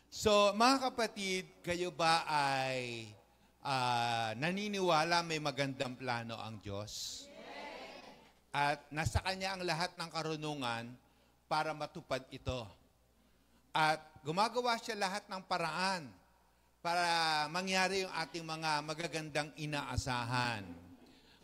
So, mga kapatid, kayo ba ay naniniwala may magandang plano ang Diyos? At nasa Kanya ang lahat ng karunungan para matupad ito. At gumagawa siya lahat ng paraan para mangyari yung ating mga magagandang inaasahan.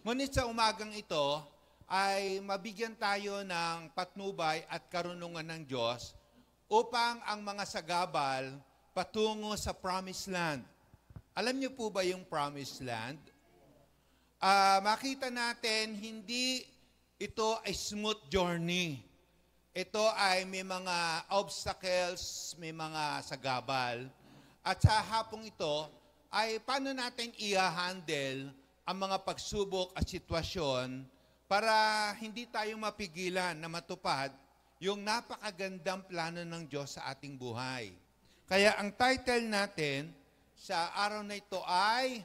Ngunit sa umagang ito ay mabigyan tayo ng patnubay at karunungan ng Diyos upang ang mga sagabal patungo sa Promised Land. Alam niyo po ba yung Promised Land? Makita natin, hindi ito ay smooth journey. Ito ay may mga obstacles, may mga sagabal. At sa hapong ito, ay paano natin i-handle ang mga pagsubok at sitwasyon para hindi tayo mapigilan na matupad yung napakagandang plano ng Diyos sa ating buhay. Kaya ang title natin sa araw na ito ay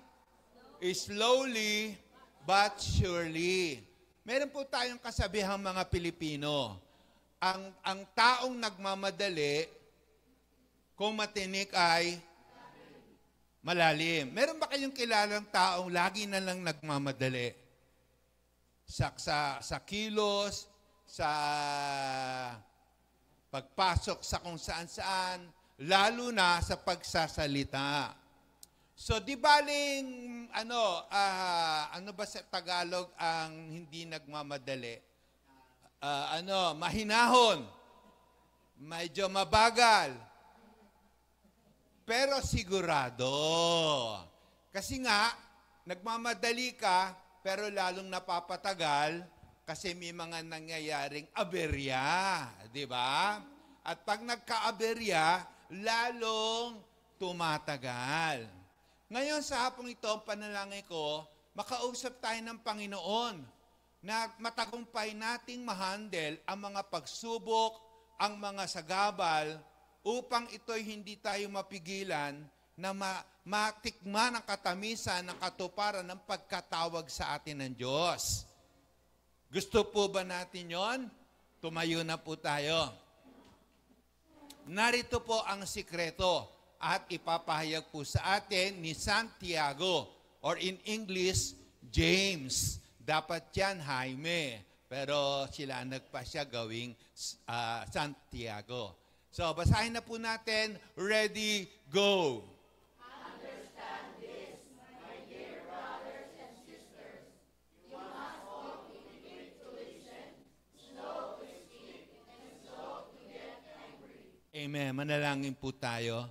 Slowly but Surely. Meron po tayong kasabihang mga Pilipino. Ang taong nagmamadali, kung matinik ay malalim. Meron ba kayong kilalang taong lagi na lang nagmamadali? Sa kilos, sa pagpasok sa kung saan-saan, lalo na sa pagsasalita. So, di baling, ano ba sa Tagalog ang hindi nagmamadali? Mahinahon, medyo mabagal, pero sigurado. Kasi nga, nagmamadali ka, pero lalong napapatagal kasi may mga nangyayaring aberya, di ba? At pag nagka-aberya, lalong tumatagal. Ngayon sa hapong ito, ang panalangin ko, makausap tayo ng Panginoon na matagumpay nating mahandle ang mga pagsubok, ang mga sagabal, upang ito'y hindi tayo mapigilan na matikman ang katamisan ng katuparan ng pagkatawag sa atin ng Diyos. Gusto po ba natin yon? Tumayo na po tayo. Narito po ang sikreto at ipapahayag po sa atin ni Santiago or in English, James. Dapat yan, Jaime. Pero sila nagpasya gawing Santiago. So, basahin na po natin. Ready, go! Understand this, my dear brothers and sisters. You must all imitate to listen, slow to speak, and slow to get angry. Amen. Manalangin po tayo.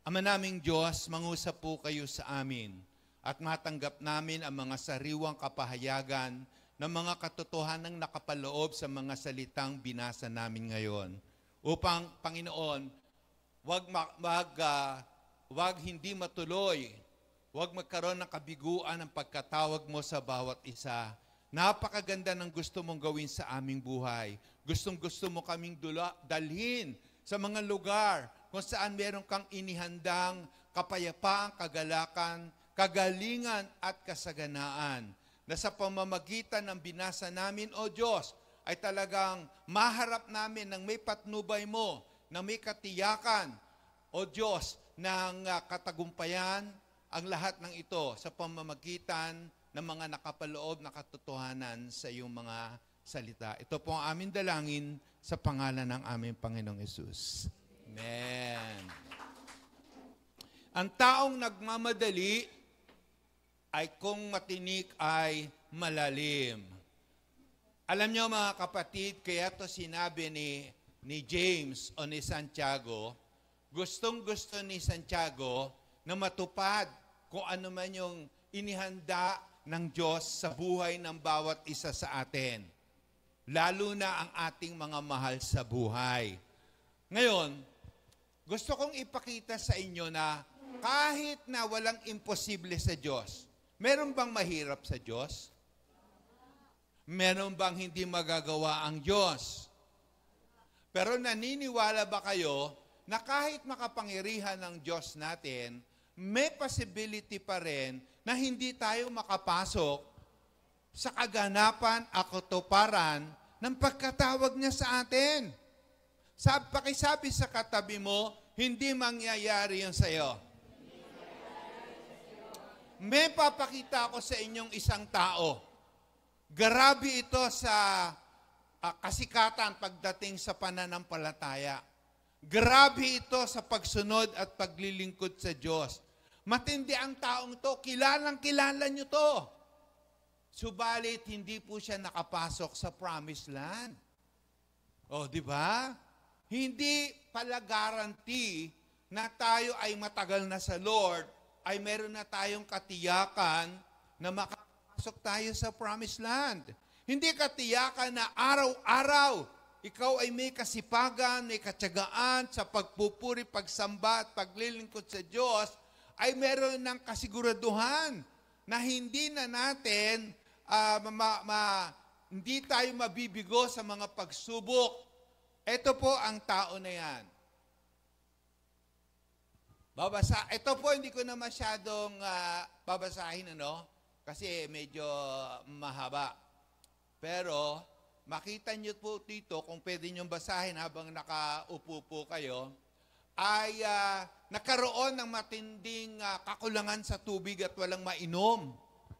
Ama naming Diyos, mangusap po kayo sa amin at matanggap namin ang mga sariwang kapahayagan ng mga katotohanang nakapaloob sa mga salitang binasa namin ngayon. Upang, Panginoon, wag hindi matuloy, wag magkaroon ng kabiguan ang pagkatawag mo sa bawat isa. Napakaganda ng gusto mong gawin sa aming buhay. Gustong-gusto mo kaming dalhin sa mga lugar kung saan meron kang inihandang kapayapaan, kagalakan, kagalingan at kasaganaan. Na sa pamamagitan ng binasa namin, O Diyos, ay talagang maharap namin ng may patnubay mo, na may katiyakan, O Diyos, ng katagumpayan ang lahat ng ito sa pamamagitan ng mga nakapaloob na katotohanan sa iyong mga salita. Ito po ang aming dalangin sa pangalan ng aming Panginoong Hesus. Amen. Ang taong nagmamadali ay kung matinik ay malalim. Alam niyo mga kapatid, kaya to sinabi ni James o ni Santiago, gustong-gusto ni Santiago na matupad kung ano man yung inihanda ng Diyos sa buhay ng bawat isa sa atin. Lalo na ang ating mga mahal sa buhay. Ngayon, gusto kong ipakita sa inyo na kahit na walang imposible sa Diyos, meron bang mahirap sa Diyos? Meron bang hindi magagawa ang Diyos? Pero naniniwala ba kayo na kahit makapangyarihan ng Diyos natin, may possibility pa rin na hindi tayo makapasok sa kaganapan at katuparan ng pagkatawag niya sa atin? Pakisabi sa katabi mo, hindi mangyayari yun sa'yo. May papakita ko sa inyong isang tao. Grabe ito sa kasikatan pagdating sa pananampalataya. Grabe ito sa pagsunod at paglilingkod sa Diyos. Matindi ang taong to, kilalang-kilala nyo to. Subalit, hindi po siya nakapasok sa promised land. O, di ba? Hindi pala guarantee na tayo ay matagal na sa Lord, ay meron na tayong katiyakan na makapasok tayo sa promised land. Hindi katiyakan na araw-araw, ikaw ay may kasipagan, may katyagaan sa pagpupuri, pagsamba at paglilingkod sa Diyos, ay meron ng kasiguraduhan na hindi na natin, hindi tayo mabibigo sa mga pagsubok. Ito po ang tao na yan. Ito po hindi ko na masyadong babasahin, kasi medyo mahaba. Pero makita niyo po dito, kung pwede niyong basahin habang nakaupo po kayo, ay nagkaroon ng matinding kakulangan sa tubig at walang mainom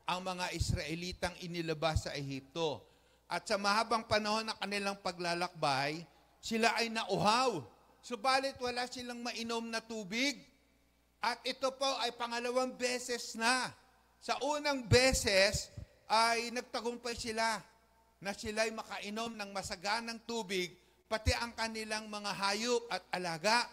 ang mga Israelitang inilabas sa Ehipto. At sa mahabang panahon ng kanilang paglalakbay, sila ay nauhaw. Subalit wala silang mainom na tubig. At ito po ay pangalawang beses na. Sa unang beses ay nagtagumpay sila na sila'y makainom ng masaganang tubig, pati ang kanilang mga hayop at alaga.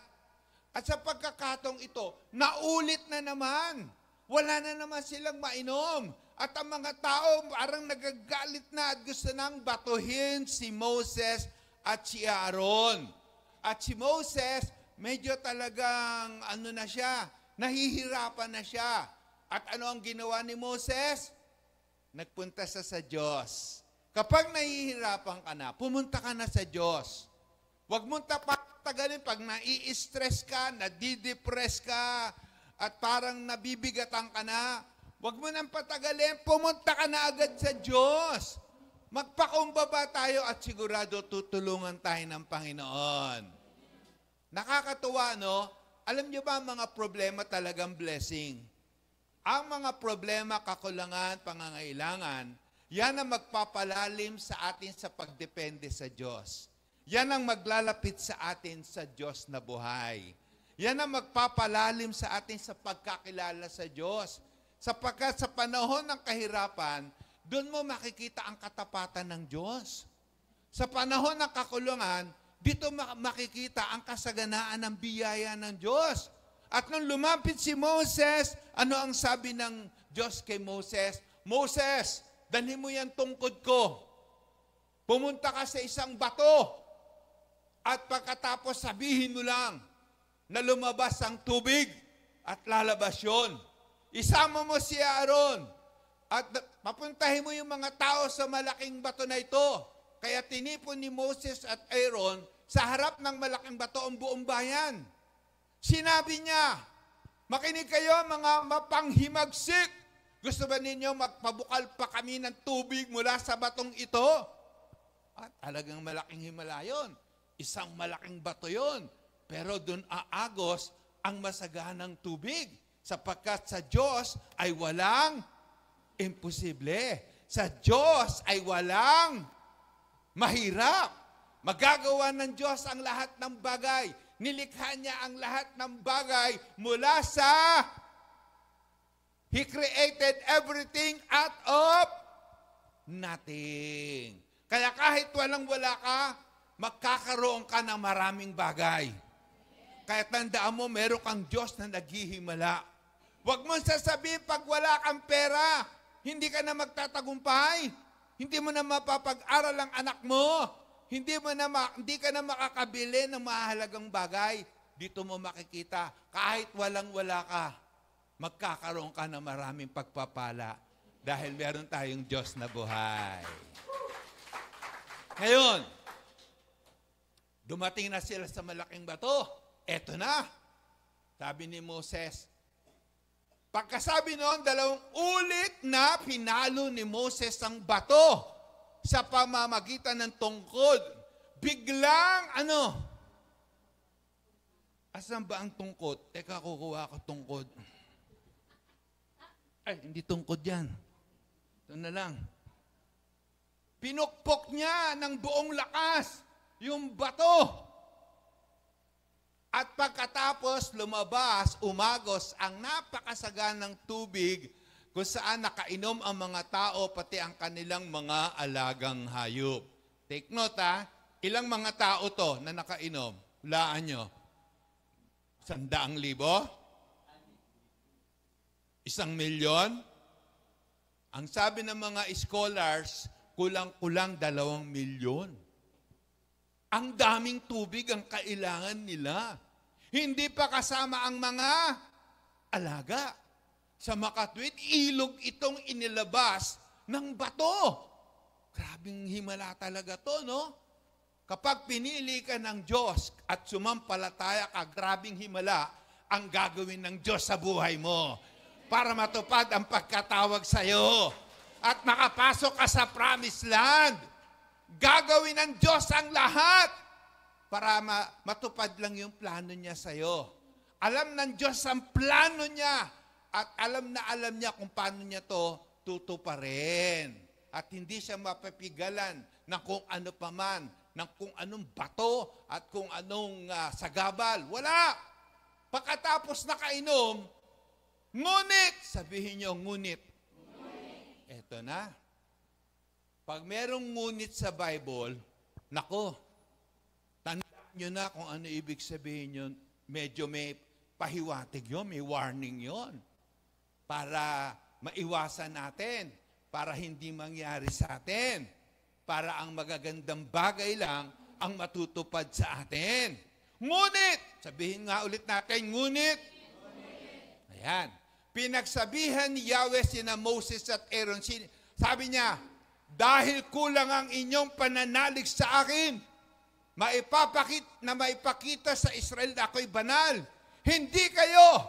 At sa pagkakataong ito, naulit na naman. Wala na naman silang mainom. At ang mga tao parang nagagalit na at gusto nang batuhin si Moses at si Aaron. At si Moses, medyo talagang na siya, nahihirapan na siya. At ano ang ginawa ni Moses? Nagpunta sa Diyos. Kapag nahihirapan ka na, pumunta ka na sa Diyos. Huwag mong tagalin pag nai-stress ka, nadidepress ka, at parang nabibigatan ka na. Huwag mo nang patagalin, pumunta ka na agad sa Diyos. Magpakumbaba tayo at sigurado tutulungan tayo ng Panginoon. Nakakatuwa, no? Alam niyo ba ang mga problema talagang blessing? Ang mga problema, kakulangan, pangangailangan, yan ang magpapalalim sa atin sa pagdepende sa Diyos. Yan ang maglalapit sa atin sa Diyos na buhay. Yan ang magpapalalim sa atin sa pagkakilala sa Diyos. Sapagkat sa panahon ng kahirapan, doon mo makikita ang katapatan ng Diyos. Sa panahon ng kakulungan, dito makikita ang kasaganaan ng biyaya ng Diyos. At nung lumapit si Moses, ano ang sabi ng Diyos kay Moses? Moses, dalhin mo yan tungkod ko. Pumunta ka sa isang bato. At pagkatapos sabihin mo lang na lumabas ang tubig at lalabas yun. Isama mo si Aaron at papuntahin mo yung mga tao sa malaking bato na ito. Kaya tinipon ni Moses at Aaron sa harap ng malaking bato ang buong bayan. Sinabi niya, makinig kayo mga mapanghimagsik. Gusto ba ninyo magpabukal pa kami ng tubig mula sa batong ito? At talagang malaking himala yun. Isang malaking bato yun. Pero doon aagos ang masaganang tubig. Sapagkat sa Diyos ay walang imposible. Sa Diyos ay walang mahirap. Magagawa ng Diyos ang lahat ng bagay. Nilikha niya ang lahat ng bagay mula sa He created everything out of nothing. Kaya kahit walang-wala ka, magkakaroon ka ng maraming bagay. Kaya tandaan mo, meron kang Diyos na naghihimala. Huwag mong sasabihin pag wala kang pera, hindi ka na magtatagumpay. Hindi mo na mapapag-aral ang anak mo. Hindi ka na makakabili ng mahalagang bagay. Dito mo makikita, kahit walang-wala ka, magkakaroon ka ng maraming pagpapala dahil meron tayong Diyos na buhay. Ngayon, dumating na sila sa malaking bato. Eto na. Sabi ni Moses. Pagkasabi noon, 2 ulit na pinalo ni Moses ang bato sa pamamagitan ng tungkod. Biglang, Asan ba ang tungkod? Teka, kukuha ko tungkod. Ay, hindi tungkod yan. Ito na lang. Pinukpok niya ng buong lakas yung bato. At pagkatapos lumabas, umagos ang napakasaganang tubig kung saan nakainom ang mga tao pati ang kanilang mga alagang hayop. Take note ha, ilang mga tao to na nakainom? Hulaan nyo. 100,000? 1,000,000? Ang sabi ng mga scholars, kulang-kulang 2,000,000. Ang daming tubig ang kailangan nila. Hindi pa kasama ang mga alaga. Sa makatwid, ilog itong inilabas ng bato. Grabing himala talaga to, no? Kapag pinili ka ng Diyos at sumampalataya ka, grabing himala ang gagawin ng Diyos sa buhay mo para matupad ang pagkatawag sa iyo at makapasok ka sa promised land. Gagawin ng Diyos ang lahat para matupad lang yung plano niya sa iyo. Alam ng Diyos ang plano niya at alam niya kung paano niya to tutuparin. At hindi siya mapapigalan ng kung ano paman, ng kung anong bato at kung anong sagabal. Wala! Pagkatapos nakainom, ngunit, sabihin niyo, ngunit. Eto na. Pag merong ngunit sa Bible, nako, tandaan nyo na kung ano ibig sabihin yun. Medyo may pahiwatig yun, may warning yun. Para maiwasan natin, para hindi mangyari sa atin, para ang magagandang bagay lang ang matutupad sa atin. Ngunit, sabihin nga ulit natin, ngunit. Ayan. Pinagsabihan ni Yahweh sina Moses at Aaron, sabi niya, dahil kulang ang inyong pananalig sa akin, maipakita sa Israel na ako'y banal. Hindi kayo,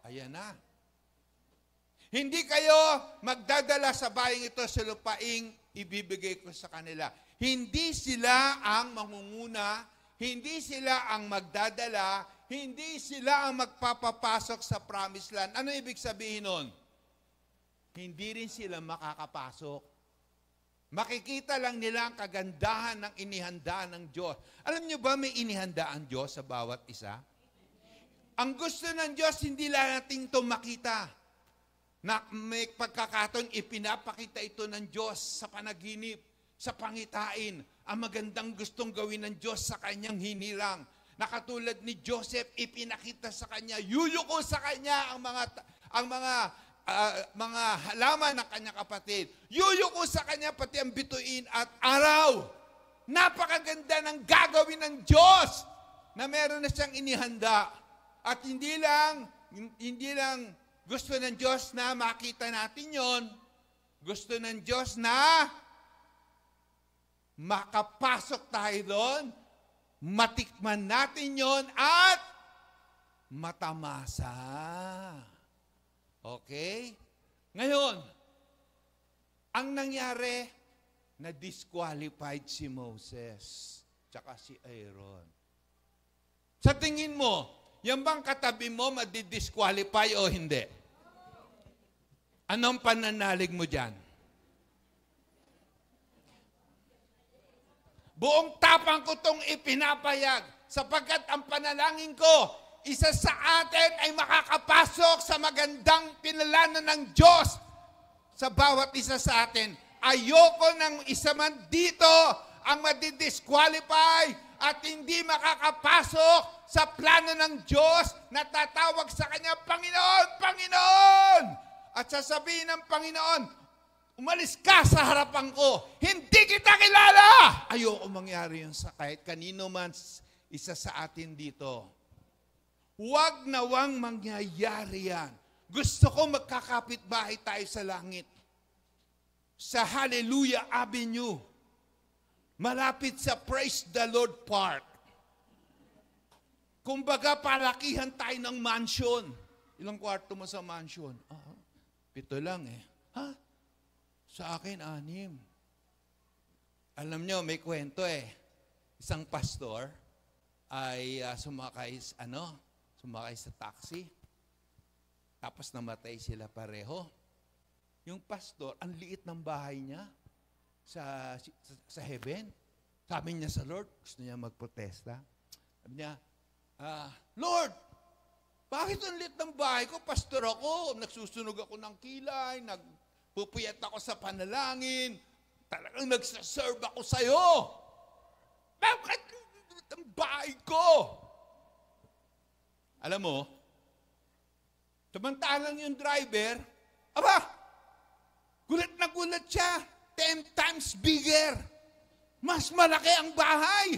ayan na, hindi kayo magdadala sa bayang ito sa lupaing ibibigay ko sa kanila. Hindi sila ang mangunguna, hindi sila ang magdadala, hindi sila ang magpapapasok sa promised land. Ano ibig sabihin nun? Hindi rin sila makakapasok. Makikita lang nila ang kagandahan ng inihandaan ng Diyos. Alam niyo ba may inihanda ang Diyos sa bawat isa? Ang gusto ng Diyos, hindi lang natin ito makita. Na may pagkakataon, ipinapakita ito ng Diyos sa panaginip, sa pangitain, ang magandang gustong gawin ng Diyos sa kanyang hinirang. Nakatulad ni Joseph, ipinakita sa kanya, yuyuko sa kanya ang mga halaman ng kanyang kapatid. Yuyuko sa kanya pati ang bituin at araw. Napakaganda ng gagawin ng Diyos na meron na siyang inihanda. At hindi lang gusto ng Diyos na makita natin yon. Gusto ng Diyos na makapasok tayo doon, matikman natin yon at matamasa. Okay? Ngayon, ang nangyari, na-disqualified si Moses tsaka si Aaron. Sa tingin mo, yan bang katabi mo madi-disqualify o hindi? Anong pananalig mo dyan? Buong tapang ko itong ipinapayag sapagkat ang panalangin ko, isa sa atin ay makakapasok sa magandang pinalanan ng Diyos sa bawat isa sa atin. Ayoko ng isa man dito ang madi-disqualify at hindi makakapasok sa plano ng Diyos na tatawag sa Kanya, Panginoon, Panginoon! At sasabihin ng Panginoon, umalis ka sa harapan ko, hindi kita kilala! Ayoko mangyari yun sa kahit kanino man isa sa atin dito. Huwag nawang mangyayari yan. Gusto ko magkakapit-bahay tayo sa langit. Sa Hallelujah Avenue. Malapit sa Praise the Lord Park. Kumbaga, palakihan tayo ng mansion. Ilang kwarto mo sa mansion? 7 lang eh. Ha? Sa akin, 6. Alam nyo, may kwento eh. Isang pastor, ay sumakay sa taxi. Tapos namatay sila pareho. Yung pastor, ang liit ng bahay niya sa heaven. Sabi niya sa Lord, gusto niya magprotesta. Sabi niya, Lord, bakit ang liit ng bahay ko? Pastor ako, nagsusunog ako ng kilay, nagpupuyat ako sa panalangin, talagang nagsaserve ako sa'yo. Bakit ang liit ng bahay ko? Alam mo, samantalang yung driver, gulat na gulat siya, 10 times bigger. Mas malaki ang bahay.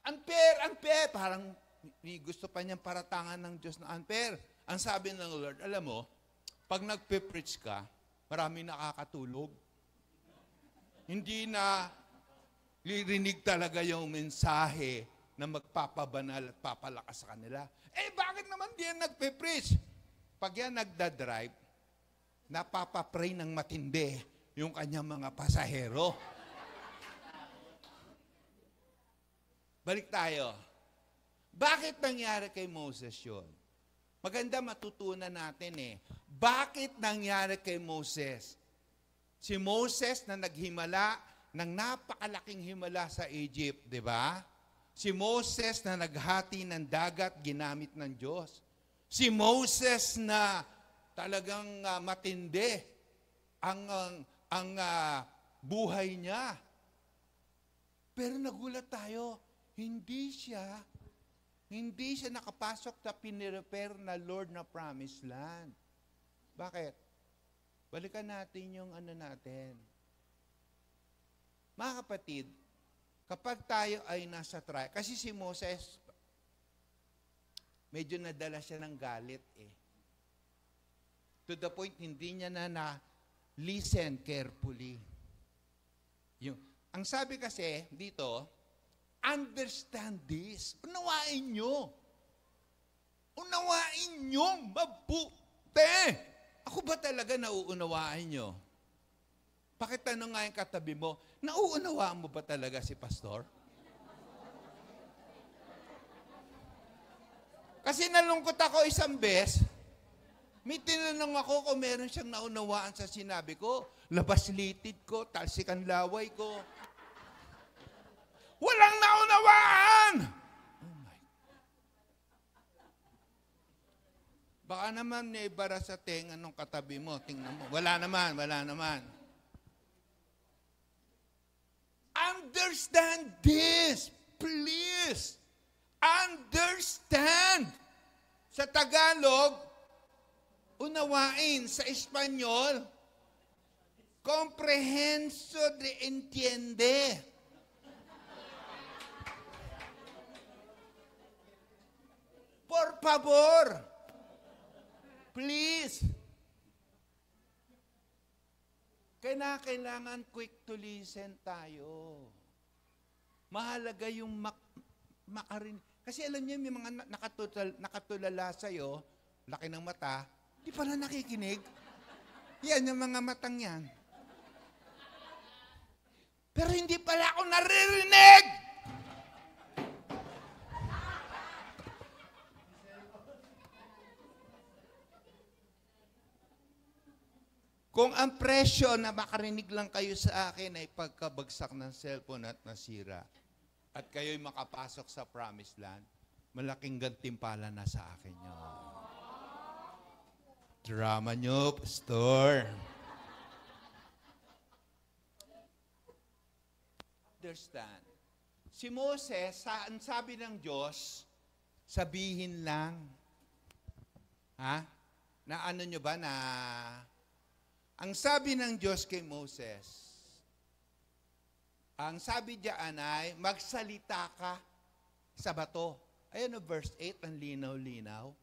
Unfair. Parang may gusto pa niyang paratangan ng Diyos na unfair. Ang sabi ng Lord, alam mo, pag nagpe-preach ka, marami nakakatulog. Hindi na lirinig talaga yung mensahe na magpapabanal at papalakas sa kanila. Bakit naman di yan nagpe-preach? Pag yan nagdadrive, napapapray ng matindi yung kanyang mga pasahero. Balik tayo. Bakit nangyari kay Moses yun? Maganda matutunan natin Bakit nangyari kay Moses? Si Moses na naghimala ng napakalaking himala sa Egypt, di ba? Si Moses na naghati ng dagat ginamit ng Diyos. Si Moses na talagang matindi ang buhay niya. Pero nagulat tayo, hindi siya nakapasok sa pinirepare na Lord na promised land. Bakit? Balikan natin yung natin. Mga kapatid, kapag tayo ay nasa trial, kasi si Moses, medyo nadala siya ng galit To the point, hindi niya na listen carefully. Ang sabi kasi dito, understand this. Unawain nyo. Unawain nyo mabuti. Ako ba talaga nauunawaan nyo? Pakitanong nga yung katabi mo, nauunawaan mo ba talaga si pastor? Kasi nalungkot ako isang beses, may tinanong ako kung meron siyang naunawaan sa sinabi ko, labas litid ko, talsikan laway ko. Walang naunawaan! Oh my God. Baka naman may bara sa tenga ng katabi mo. Tingnan mo. Wala naman. Understand this, please. Understand. Sa Tagalog, unawain. Sa Espanyol, comprehenso de entiende. Por favor, please. Kailangan quick to listen tayo. Mahalaga yung makarin. Kasi alam niyo, may mga nakatulala sa'yo, laki ng mata, di pala nakikinig. Yan yung mga matang yan. Pero hindi pala ako naririnig! Kung ang presyo na makarinig lang kayo sa akin ay pagkabagsak ng cellphone at nasira, at kayo'y makapasok sa promised land, malaking gantimpala na sa akin yun. Drama nyo, pastor. Understand. Si Moses, ang sabi ng Diyos, sabihin lang. Na ano nyo ba na... Ang sabi ng Diyos kay Moses, ang sabi diyan ay, magsalita ka sa bato. Ayan o, verse 8, ang linaw-linaw.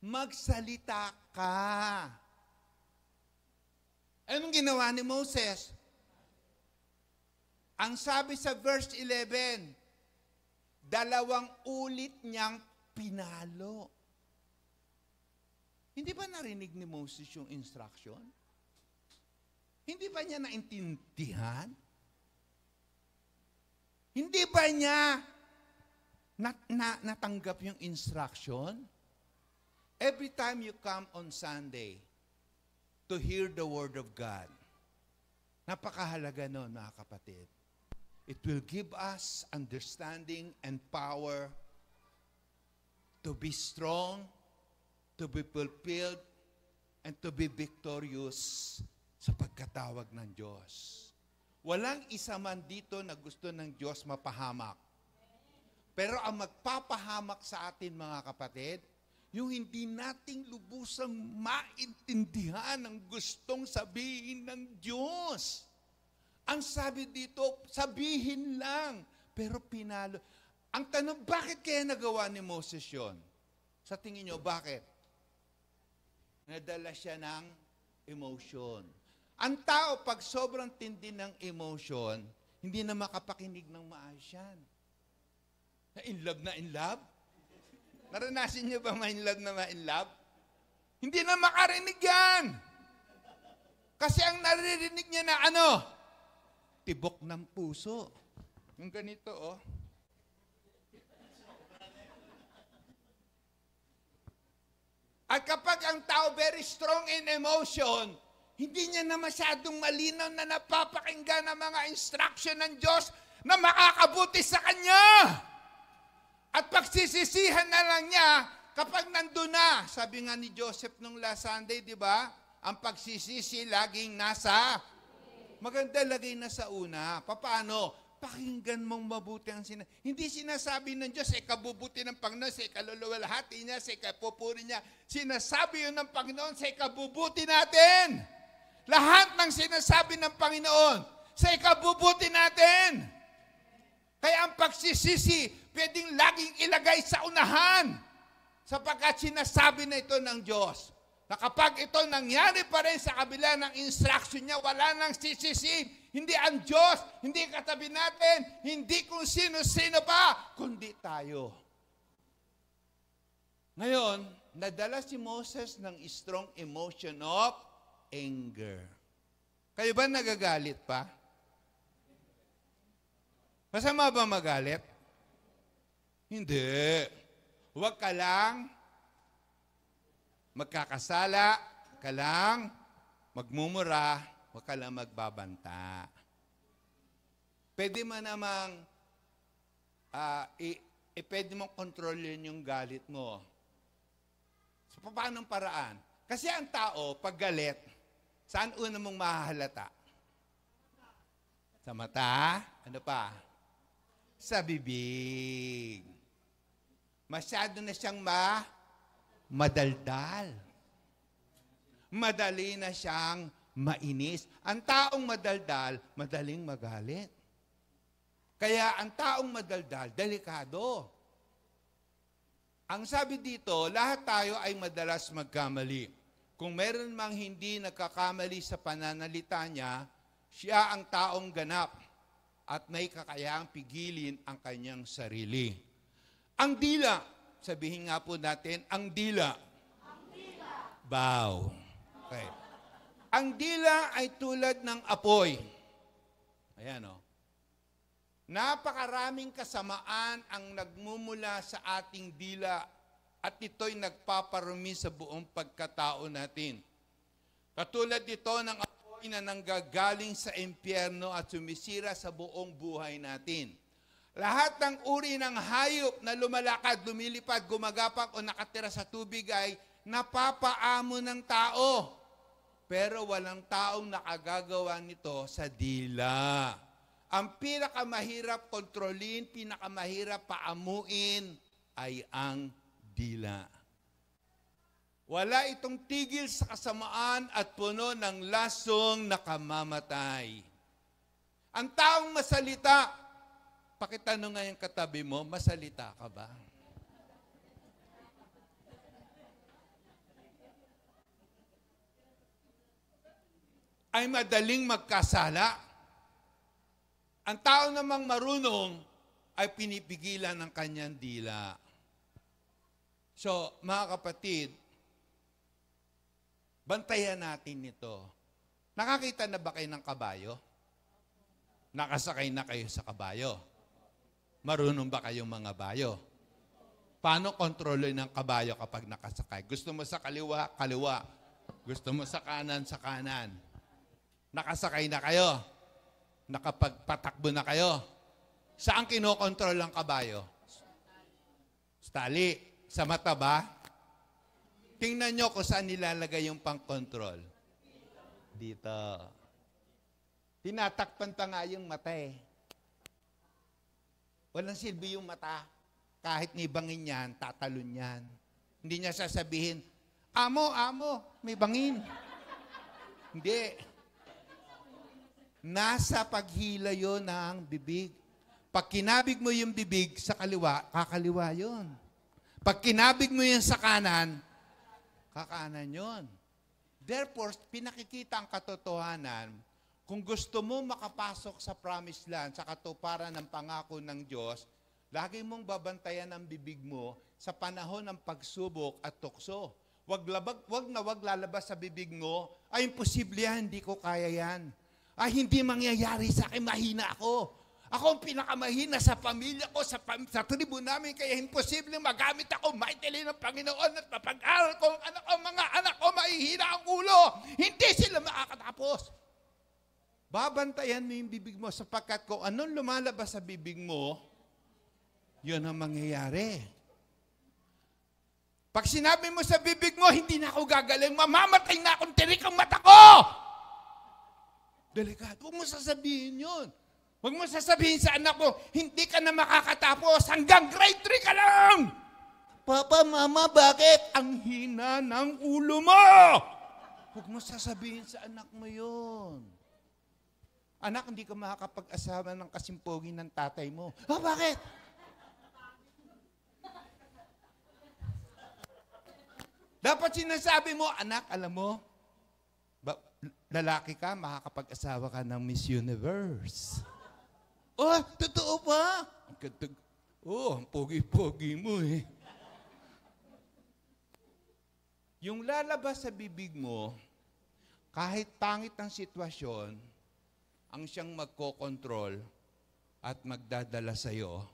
Magsalita ka. Anong ginawa ni Moses? Ang sabi sa verse 11, 2 ulit niyang pinalo. Hindi ba narinig ni Moses yung instruction? Hindi ba niya naintindihan? Hindi ba niya natanggap yung instruction? Every time you come on Sunday to hear the Word of God, napakahalaga nun, mga kapatid. It will give us understanding and power to be strong, to be fulfilled, and to be victorious sa pagkatawag ng Diyos. Walang isa man dito na gusto ng Diyos mapahamak. Pero ang magpapahamak sa atin, mga kapatid, yung hindi nating lubusang maintindihan ang gustong sabihin ng Diyos. Ang sabi dito, sabihin lang, pero pinalo. Ang tanong, bakit kaya nagawa ni Moses yun? Sa tingin nyo, bakit? Nadala siya ng emotion. Ang tao, pag sobrang tindi ng emotion, hindi na makapakinig ng maayos yan. Na in love? Naranasin niyo ba ma-in-love na ma-in-love? Hindi na makarinig yan. Kasi ang naririnig niya na ano? Tibok ng puso. Yung ganito, oh. At kapag ang tao very strong in emotion, hindi niya na masyadong malinaw na napapakinggan ang mga instruction ng Diyos na makakabuti sa kanya. At pagsisisihan na lang niya kapag nandun na. Sabi nga ni Joseph nung last Sunday, di ba? Ang pagsisisi laging nasa. Maganda lagay na sa una. Paano? Pakinggan mong mabuti ang hindi sinasabi ng Diyos, ikabubuti ng Panginoon, sa ikaluluwalhati niya, sa ikapupuri niya. Sinasabi yun ng Panginoon, sa ikabubuti natin. Lahat ng sinasabi ng Panginoon, sa ikabubuti natin. Kaya ang pagsisisi, pwedeng laging ilagay sa unahan. Sapagkat sinasabi na ito ng Diyos. Na kapag ito nangyari pa rin sa kabila ng instruction niya, wala nang sisisi. Hindi ang Diyos, hindi katabi natin, hindi kung sino-sino pa, kundi tayo. Ngayon, nadala si Moses ng strong emotion of anger. Kayo ba nagagalit pa? Masama ba magalit? Hindi. Huwag ka lang magkakasala, ka lang magmumura, huwag ka lang magbabanta. Pwede mo namang pwede mong kontrolin yung galit mo. So, paanong paraan? Kasi ang tao, pag galit, saan una mong mahahalata? Sa mata? Ano pa? Sa bibig. Masyado na siyang madaldal. Madali na siyang mainis. Ang taong madaldal, madaling magalit. Kaya ang taong madaldal, delikado. Ang sabi dito, lahat tayo ay madalas magkamali. Kung meron mang hindi nagkakamali sa pananalita niya, siya ang taong ganap at may kakayahang pigilin ang kanyang sarili. Ang dila, sabihin nga po natin, ang dila. Ang dila. Bow. Okay. Ang dila ay tulad ng apoy. Ayan o. Napakaraming kasamaan ang nagmumula sa ating dila at ito'y nagpaparumi sa buong pagkatao natin. Katulad ito ng apoy na nanggagaling sa impyerno at sumisira sa buong buhay natin. Lahat ng uri ng hayop na lumalakad, lumilipad, gumagapak o nakatira sa tubig ay napapaamo ng tao. Pero walang taong nakagagawa nito sa dila. Ang pinakamahirap kontrolin, pinakamahirap paamuin ay ang dila. Wala itong tigil sa kasamaan at puno ng lasong nakamamatay. Ang taong masalita, pakitanong nga yung katabi mo, masalita ka ba? Ay madaling magkasala. Ang tao namang marunong ay pinipigilan ng kanyang dila. So, mga kapatid, bantayan natin ito. Nakakita na ba kayo ng kabayo? Nakasakay na kayo sa kabayo? Marunong ba kayong mga bayo? Paano kontrolin ng kabayo kapag nakasakay? Gusto mo sa kaliwa, kaliwa. Gusto mo sa kanan, sa kanan. Nakasakay na kayo. Nakapagpatakbo na kayo. Saan kinokontrol ang kabayo? Sa tali. Sa mata ba? Tingnan nyo kung saan nilalagay yung pang-control. Dito. Tinatakpan pa nga yung mata eh. Walang silbi yung mata. Kahit may bangin yan, tatalon yan. Hindi niya sasabihin, amo, may bangin. Hindi. Nasa paghila yun ng bibig. Pag kinabig mo yung bibig sa kaliwa, kakaliwa yun. Pag kinabig mo yun sa kanan, kakanan yun. Therefore, pinakikita ang katotohanan, kung gusto mo makapasok sa promised land, sa katuparan ng pangako ng Diyos, lagi mong babantayan ang bibig mo sa panahon ng pagsubok at tukso. Wag lalabas sa bibig mo, ay imposible yan, hindi ko kaya yan. Ay hindi mangyayari sa akin, mahina ako. Ako ang pinakamahina sa pamilya ko, sa tribo namin, kaya imposible magamit ako, maitili ng Panginoon at mapag-aral ko ang mga anak ko, mahihina ang ulo. Hindi sila makakatapos. Babantayan mo yung bibig mo sapagkat kung anong lumalabas sa bibig mo, yun ang mangyayari. Pag sinabi mo sa bibig mo, hindi na ako gagaling, mamamatay na akong tirik ang mata ko! Delikado. Huwag mo sasabihin yun. Huwag mo sasabihin sa anak mo, hindi ka na makakatapos, hanggang grade 3 ka lang! Papa, Mama, bakit? Ang hina ng ulo mo! Huwag mo sasabihin sa anak mo yun. Anak, hindi ka makakapag-asawa ng kasimpogi ng tatay mo. Bakit? Dapat sinasabi mo, anak, alam mo, lalaki ka, makakapag-asawa ka ng Miss Universe. Oh, totoo ba? Ang pogi-pogi mo eh. Yung lalabas sa bibig mo, kahit pangit ang sitwasyon, ang siyang magkokontrol at magdadala sa iyo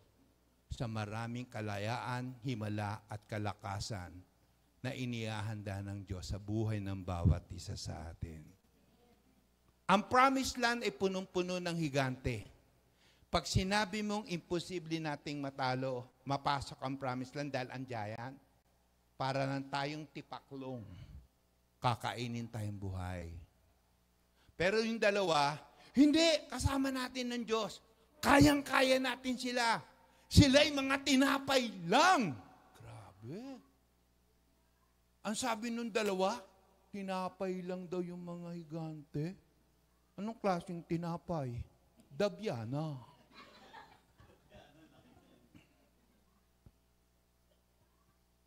sa maraming kalayaan, himala at kalakasan na inihahanda ng Diyos sa buhay ng bawat isa sa atin. Ang promised land ay punong-puno ng higante. Pag sinabi mong imposible nating matalo, mapasok ang promised land dahil andiyan, para lang tayong tipaklong, kakainin tayong buhay. Pero yung dalawa, hindi, kasama natin ng Diyos. Kayang-kaya natin sila. Sila'y mga tinapay lang. Grabe. Ang sabi nung dalawa, tinapay lang daw yung mga higante. Anong klaseng tinapay? Dabyana.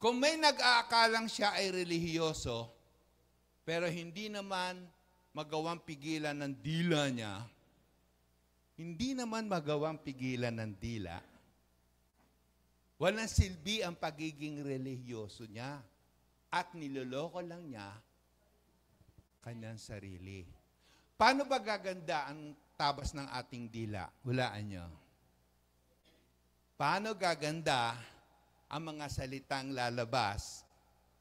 Kung may nag-aakalang siya ay relihiyoso, pero hindi naman magawang pigilan ng dila niya, hindi naman magawang pigilan ng dila, walang silbi ang pagiging relihiyoso niya at niloloko lang niya kanyang sarili. Paano ba gaganda ang tabas ng ating dila? Hulaan niyo. Paano gaganda ang mga salitang lalabas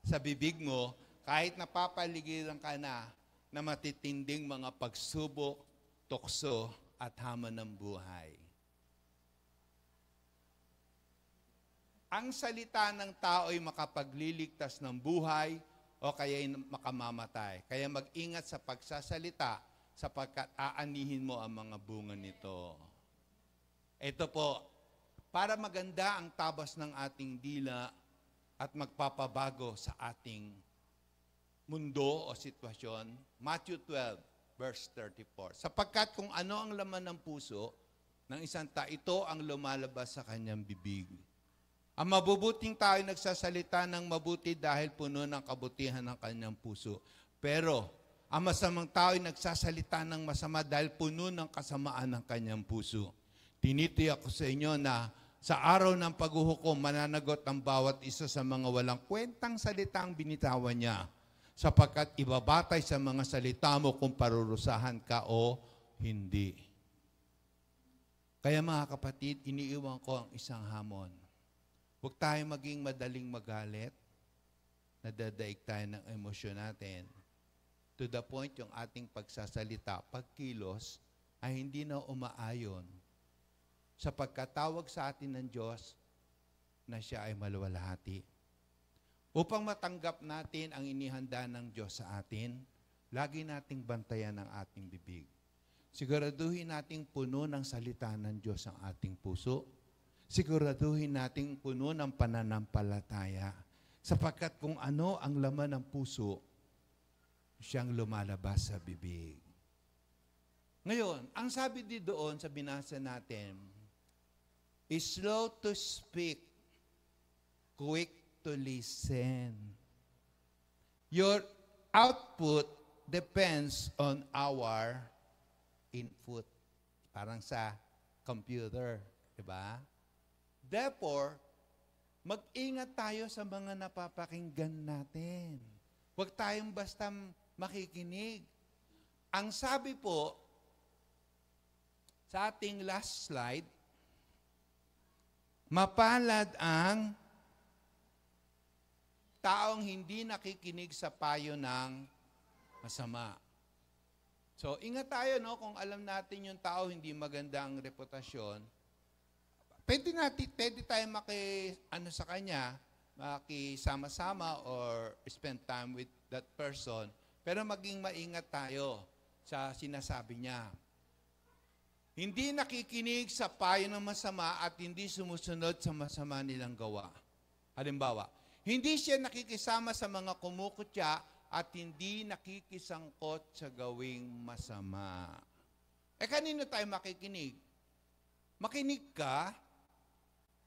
sa bibig mo kahit napapaligiran ka na matitinding mga pagsubok, tukso, at hamon ng buhay? Ang salita ng tao ay makapagliligtas ng buhay o kaya makamamatay. Kaya mag-ingat sa pagsasalita sapagkat aanihin mo ang mga bunga nito. Ito po, para maganda ang tabas ng ating dila at magpapabago sa ating mundo o sitwasyon, Matthew 12, verse 34. Sapagkat kung ano ang laman ng puso ng isang tao, ito ang lumalabas sa kanyang bibig. Ang mabubuting tao ay nagsasalita ng mabuti dahil puno ng kabutihan ng kanyang puso. Pero ang masamang tao ay nagsasalita ng masama dahil puno ng kasamaan ng kanyang puso. Tinitiyak ko sa inyo na sa araw ng paghuhukom, mananagot ang bawat isa sa mga walang kwentang salitang binitawan niya, sapagkat ibabatay sa mga salita mo kung parurusahan ka o hindi. Kaya mga kapatid, iniiwan ko ang isang hamon. Huwag tayo maging madaling magalit, nadadaig tayo ng emosyon natin. To the point, yung ating pagsasalita, pagkilos, ay hindi na umaayon sa pagkatawag sa atin ng Diyos na siya ay maluwalhati. Upang matanggap natin ang inihanda ng Diyos sa atin, lagi nating bantayan ang ating bibig. Siguraduhin nating puno ng salita ng Diyos ang ating puso. Siguraduhin nating puno ng pananampalataya. Sapagkat kung ano ang laman ng puso, siyang lumalabas sa bibig. Ngayon, ang sabi di doon sa binasa natin, is slow to speak, quick to listen. Your output depends on our input. Parang sa computer, di ba? Therefore, mag-ingat tayo sa mga napapakinggan natin. Huwag tayong basta makikinig. Ang sabi po, sa ating last slide, mapalad ang taong hindi nakikinig sa payo ng masama. So, ingat tayo, no? Kung alam natin yung tao hindi maganda ang reputasyon, pwede tayo sa kanya, makisama-sama or spend time with that person, pero maging maingat tayo sa sinasabi niya. Hindi nakikinig sa payo ng masama at hindi sumusunod sa masama nilang gawa. Halimbawa, hindi siya nakikisama sa mga kumukutya at hindi nakikisangkot sa gawing masama. Kanino tayo makikinig? Makinig ka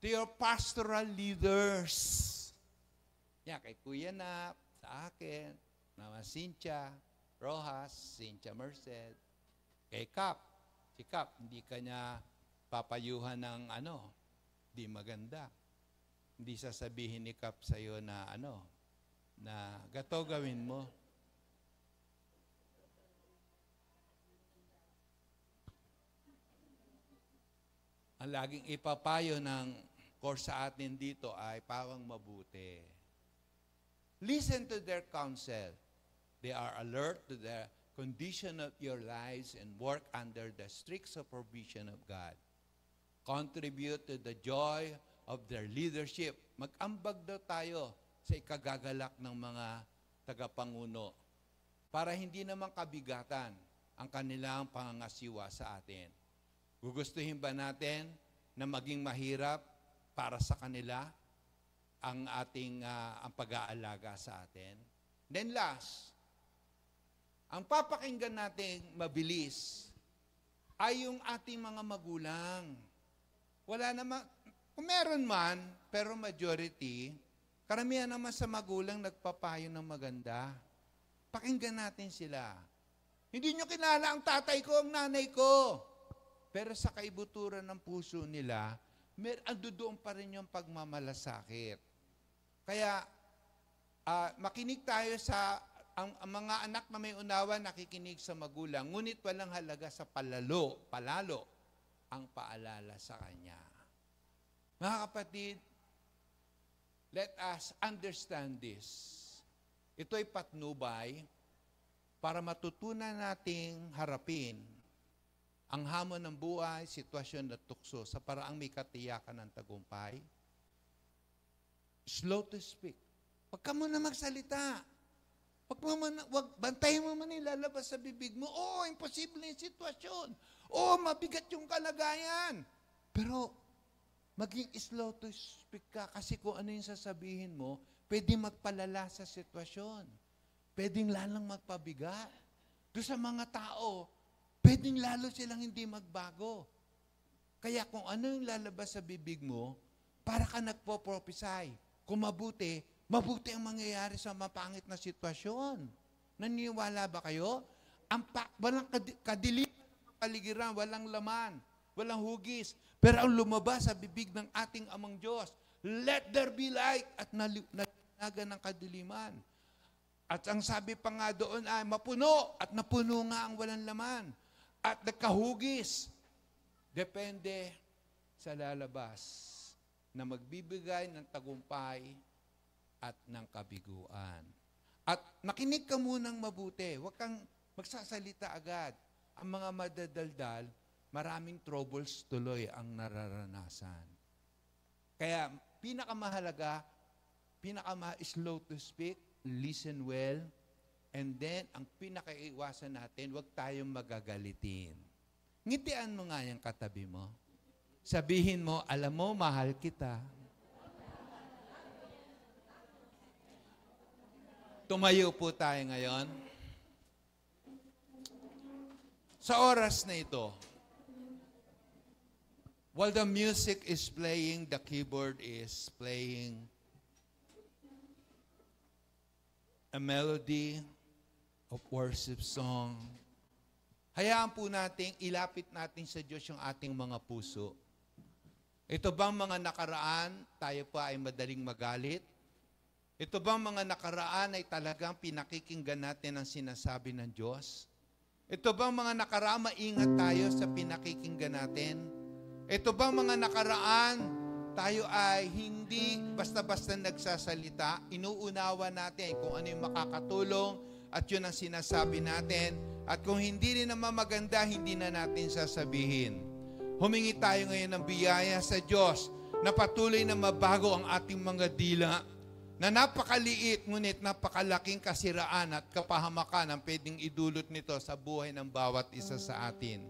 to your pastoral leaders. Yan, kay Kuya Nap, sa akin, Mama Cynthia Rojas, Cynthia Merced, kay Cap. Si Cap, hindi ka niya papayuhan ng di maganda. Hindi sasabihin ni Cap sa'yo na na gato gawin mo. Ang laging ipapayo ng course sa atin dito ay pawang mabuti. Listen to their counsel. They are alert to the condition of your lives and work under the strict supervision of God. Contribute to the joy of their leadership. Mag-ambag daw tayo sa ikagagalak ng mga tagapanguno para hindi naman kabigatan ang kanilang pangangasiwa sa atin. Gugustuhin ba natin na maging mahirap para sa kanila ang ating ang pag-aalaga sa atin? Then last, ang papakinggan natin mabilis ay yung ating mga magulang. Wala naman, kung meron man, pero majority, karamihan naman sa magulang nagpapayo ng maganda. Pakinggan natin sila. Hindi nyo kilala ang tatay ko, ang nanay ko. Pero sa kaibuturan ng puso nila, andoon pa rin yung pagmamalasakit. Kaya, makinig tayo sa ang mga anak na may unawa nakikinig sa magulang, ngunit walang halaga sa palalo ang paalala sa kanya. Mga kapatid, let us understand this. Ito'y patnubay para matutunan nating harapin ang hamon ng buhay, sitwasyon at tukso sa paraang may katiyakan ng tagumpay. Slow to speak. Huwag ka muna magsalita. Bantayin mo man ilalabas sa bibig mo. Oo, imposible yung sitwasyon. Oo, mabigat yung kalagayan. Pero, maging slow to speak ka kasi kung ano yung sasabihin mo, pwede magpalala sa sitwasyon. Pwedeng lalang magpabigat. Doon sa mga tao, pwedeng lalo silang hindi magbago. Kaya kung ano yung lalabas sa bibig mo, para ka nagpo-prophesy. Kung mabuti ang mangyayari sa mapangit na sitwasyon. Naniniwala ba kayo? Walang kadiliman ng paligiran, walang laman, walang hugis. Pero ang lumabas sa bibig ng ating Amang Diyos, let there be light, at nalinagan ng kadiliman. At ang sabi pa nga doon ay mapuno, at napuno nga ang walang laman. At nagkahugis. Depende sa lalabas na magbibigay ng tagumpay at ng kabiguan. At nakinig ka munang mabuti. Huwag kang magsasalita agad. Ang mga madadaldal, maraming troubles tuloy ang nararanasan. Kaya pinakamahalaga, slow to speak, listen well, and then ang pinakaiwasan natin, huwag tayong magagalitin. Ngitian mo nga yung katabi mo. Sabihin mo, alam mo, mahal kita. Tumayo po tayo ngayon. Sa oras na ito, while the music is playing, the keyboard is playing a melody of worship song. Hayaan po natin, ilapit natin sa Diyos yung ating mga puso. Ito bang mga nakaraan, tayo pa ay madaling magalit? Ito bang mga nakaraan ay talagang pinakikinggan natin ang sinasabi ng Diyos? Ito bang mga nakaraan, maingat tayo sa pinakikinggan natin? Ito bang mga nakaraan, tayo ay hindi basta-basta nagsasalita, inuunawa natin kung ano yung makakatulong at yun ang sinasabi natin. At kung hindi rin naman maganda, hindi na natin sasabihin. Humingi tayo ngayon ng biyaya sa Diyos na patuloy na mabago ang ating mga dila na napakaliit ngunit napakalaking kasiraan at kapahamakan ang pwedeng idulot nito sa buhay ng bawat isa sa atin.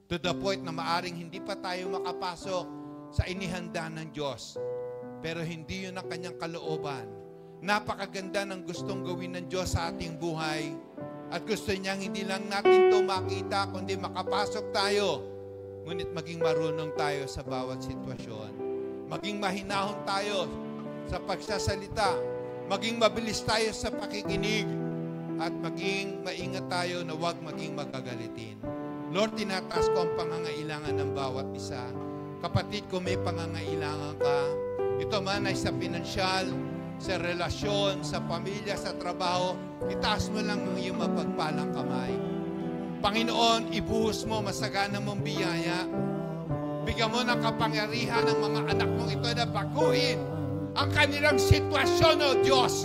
To the point na maaring hindi pa tayo makapasok sa inihanda ng Diyos. Pero hindi yun ang kanyang kalooban. Napakaganda ng gustong gawin ng Diyos sa ating buhay. At gusto niyang hindi lang natin ito makita, kundi makapasok tayo. Ngunit maging marunong tayo sa bawat sitwasyon. Maging mahinahon tayo sa pagsasalita. Maging mabilis tayo sa pakikinig. At maging maingat tayo na huwag maging magagalitin. Lord, tinataas ko ang pangangailangan ng bawat isa. Kapatid, kung may pangangailangan ka, ito man ay sa pinansyal, sa relasyon, sa pamilya, sa trabaho, itaas mo lang ang iyong mapagpalang kamay. Panginoon, ibuhos mo masagana mong biyaya. Bigyan mo ng kapangyarihan ng mga anak mong ito na baguhin ang kanilang sitwasyon, O Diyos.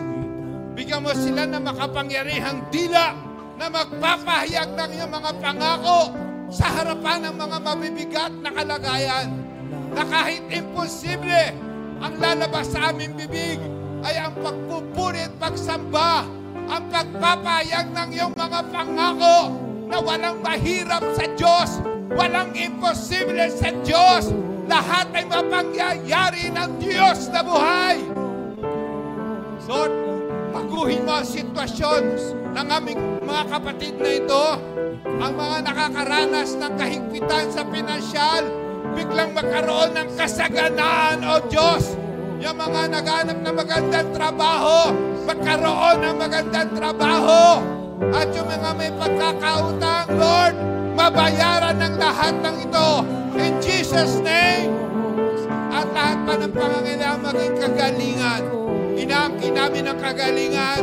Bigyan mo sila ng makapangyarihang dila na magpapahayag ng iyong mga pangako sa harapan ng mga mabibigat na kalagayan. Na kahit imposible ang lalabas sa aming bibig ay ang pagpupuri at pagsamba, ang pagpapahayag ng iyong mga pangako na walang mahirap sa Diyos, walang imposible sa Diyos. Lahat ay mapangyayari ng Diyos na buhay. Lord, baguhin mo ang sitwasyon ng aming mga kapatid na ito, ang mga nakakaranas ng kahigpitan sa pinansyal, biglang magkaroon ng kasaganaan, O Diyos. Yung mga naghanap ng magandang trabaho, magkaroon ng magandang trabaho. At yung mga may pagkakautang, Lord, mabayaran ng lahat ng ito. In Jesus' name. At lahat pa ng pangangailangan maging kagalingan. Inaangkin namin ang kagalingan.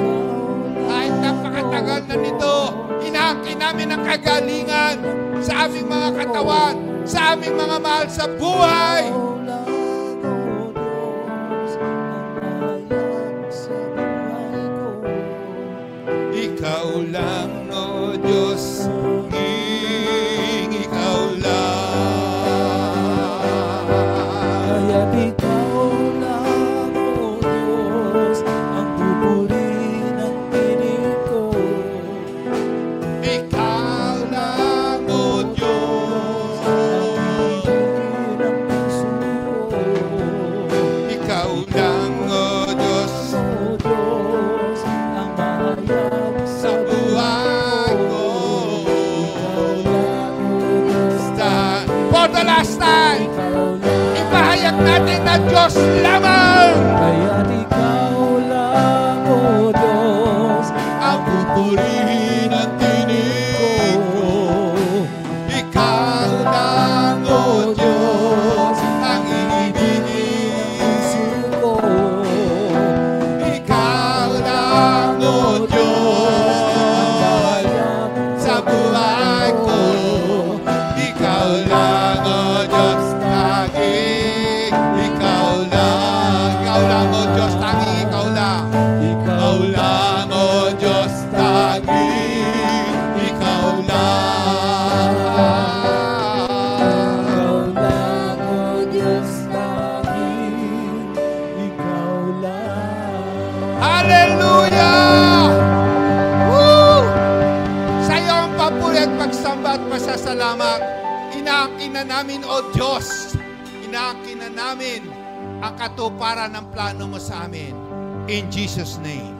Kahit napakatagal na nito, inaangkin namin ang kagalingan sa aming mga katawan, sa aming mga mahal sa buhay. Ikaw lang, O Diyos, ikaw lang. Kaya't ikaw lang, O Diyos, ang pupurihin ng piling ko. Ikaw lang, O Diyos, ang pupurihin ng puso ko. ikaw lang, O Diyos, O Diyos, ang mahayag sa buhay ko. For the last time, ipahayag natin na Diyos lamang Kaya't ikaw lang, O Diyos, ang pupurihin at tinig ko. Ikaw lang, O Diyos, ang iibigin. puso ko. Ikaw lang, O Diyos, sa buhay ko. Ikaw lang, O Diyos, lagi. Ikaw lang. Inaangkinan namin, O Diyos, inaangkinan namin ang katuparan ng plano mo sa amin. In Jesus' name.